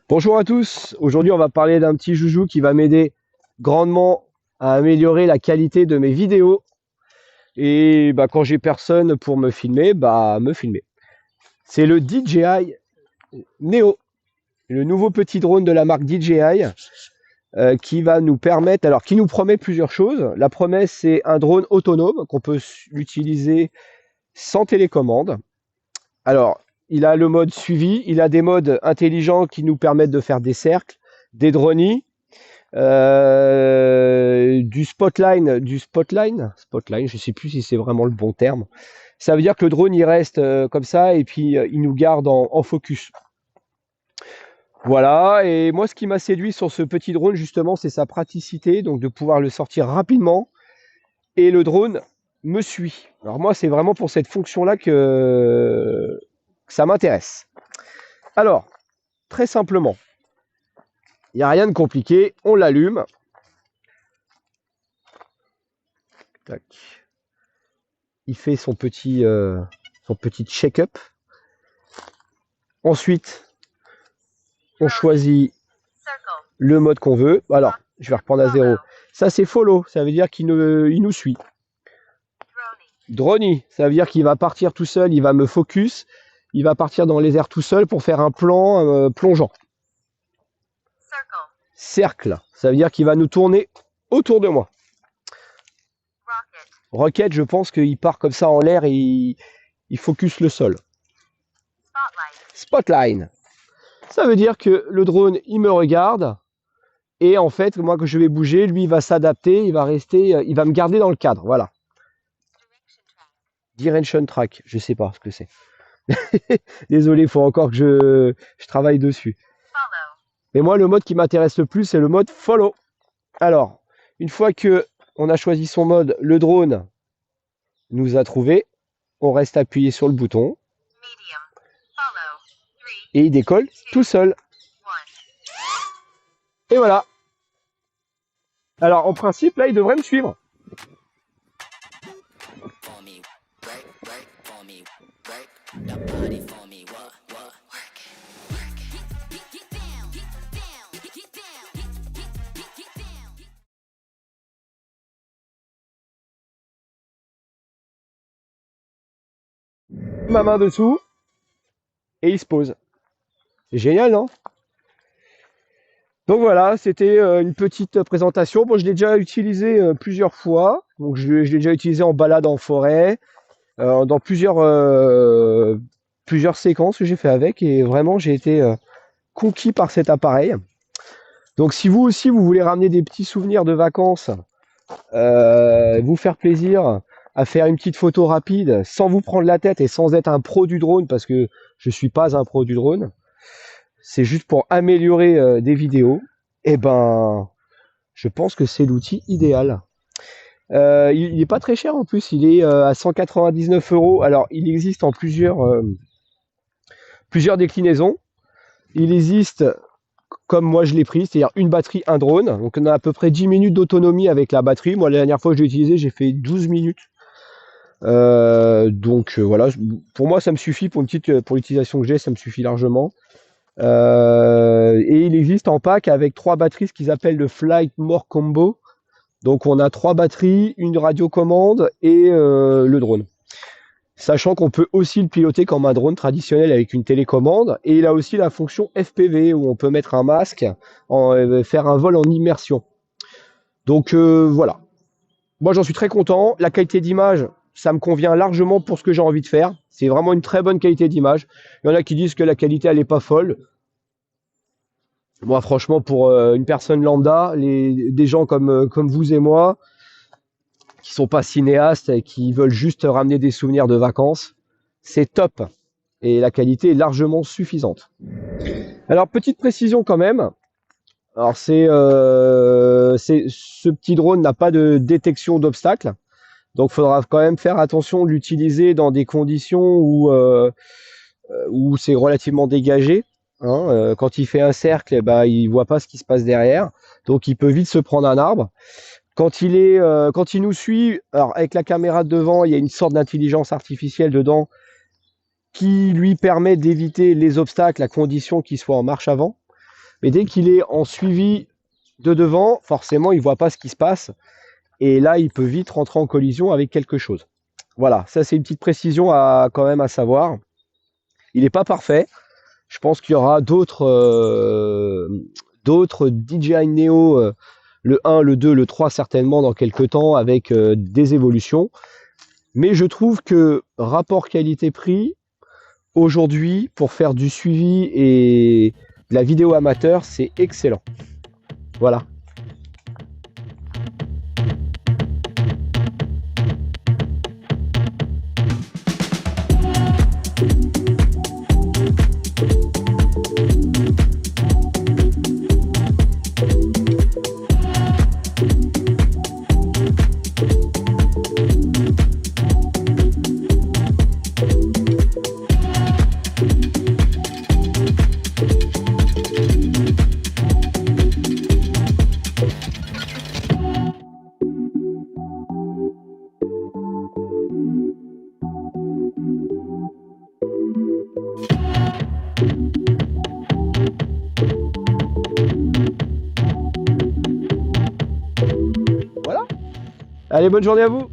Bonjour à tous, aujourd'hui on va parler d'un petit joujou qui va m'aider grandement à améliorer la qualité de mes vidéos et quand j'ai personne pour me filmer, me filmer. C'est le DJI Neo, le nouveau petit drone de la marque DJI qui va nous permettre, alors qui nous promet plusieurs choses. La promesse, c'est un drone autonome qu'on peut utiliser sans télécommande. Alors, il a le mode suivi, il a des modes intelligents qui nous permettent de faire des cercles, des dronies, du spotline, je ne sais plus si c'est vraiment le bon terme. Ça veut dire que le drone il reste comme ça et puis il nous garde en focus. Voilà, et moi ce qui m'a séduit sur ce petit drone justement, c'est sa praticité, donc de pouvoir le sortir rapidement et le drone me suit. Alors moi c'est vraiment pour cette fonction-là que ça m'intéresse. Alors, très simplement, il n'y a rien de compliqué, on l'allume. Tac. Il fait son petit check-up. Ensuite, on choisit le mode qu'on veut. Alors, je vais reprendre à 0. Ça, c'est follow, ça veut dire qu'il nous suit. Drony, ça veut dire qu'il va partir tout seul, il va me focus, il va partir dans les airs tout seul pour faire un plan plongeant. Cercle, ça veut dire qu'il va nous tourner autour de moi. Rocket, je pense qu'il part comme ça en l'air et il focus le sol. Spotline, ça veut dire que le drone, il me regarde et en fait, moi que je vais bouger, lui, il va s'adapter, il va me garder dans le cadre, voilà. Direction track, je sais pas ce que c'est. Désolé, il faut encore que je travaille dessus. Mais moi, le mode qui m'intéresse le plus, c'est le mode follow. Alors, une fois que on a choisi son mode, le drone nous a trouvé. On reste appuyé sur le bouton. Et il décolle tout seul. Et voilà. Alors, en principe, là, il devrait me suivre. Ma main dessous et il se pose. C'est génial, non? Donc voilà, c'était une petite présentation. Bon, je l'ai déjà utilisé plusieurs fois. Donc je l'ai déjà utilisé en balade en forêt, dans plusieurs séquences que j'ai fait avec, et vraiment j'ai été conquis par cet appareil. Donc si vous aussi vous voulez ramener des petits souvenirs de vacances, vous faire plaisir à faire une petite photo rapide sans vous prendre la tête et sans être un pro du drone, parce que je suis pas un pro du drone, c'est juste pour améliorer des vidéos, et je pense que c'est l'outil idéal. Il n'est pas très cher en plus, il est à 199 €. Alors il existe en plusieurs déclinaisons. Il existe comme moi je l'ai pris, c'est-à-dire une batterie, un drone. Donc on a à peu près 10 minutes d'autonomie avec la batterie. Moi la dernière fois que je l'ai utilisé, j'ai fait 12 minutes. Voilà, pour moi ça me suffit pour l'utilisation que j'ai, ça me suffit largement. Et il existe en pack avec 3 batteries, ce qu'ils appellent le Flight More Combo. Donc on a 3 batteries, une radiocommande et le drone. Sachant qu'on peut aussi le piloter comme un drone traditionnel avec une télécommande. Et il a aussi la fonction FPV où on peut mettre un masque, faire un vol en immersion. Donc voilà. Moi j'en suis très content. La qualité d'image, ça me convient largement pour ce que j'ai envie de faire. C'est vraiment une très bonne qualité d'image. Il y en a qui disent que la qualité elle n'est pas folle. Moi franchement pour une personne lambda, des gens comme vous et moi, qui sont pas cinéastes et qui veulent juste ramener des souvenirs de vacances, c'est top. Et la qualité est largement suffisante. Alors petite précision quand même. Alors ce petit drone n'a pas de détection d'obstacles. Donc il faudra quand même faire attention de l'utiliser dans des conditions où c'est relativement dégagé. Quand il fait un cercle, il voit pas ce qui se passe derrière. Donc il peut vite se prendre un arbre. Quand il nous suit, alors avec la caméra de devant, il y a une sorte d'intelligence artificielle dedans qui lui permet d'éviter les obstacles à condition qu'il soit en marche avant. Mais dès qu'il est en suivi de devant, forcément, il ne voit pas ce qui se passe. Et là, il peut vite rentrer en collision avec quelque chose. Voilà, ça c'est une petite précision quand même à savoir. Il n'est pas parfait. Je pense qu'il y aura d'autres DJI Neo, le 1, le 2, le 3 certainement dans quelques temps avec des évolutions. Mais je trouve que rapport qualité-prix, aujourd'hui, pour faire du suivi et de la vidéo amateur, c'est excellent. Voilà. Voilà. Allez, bonne journée à vous.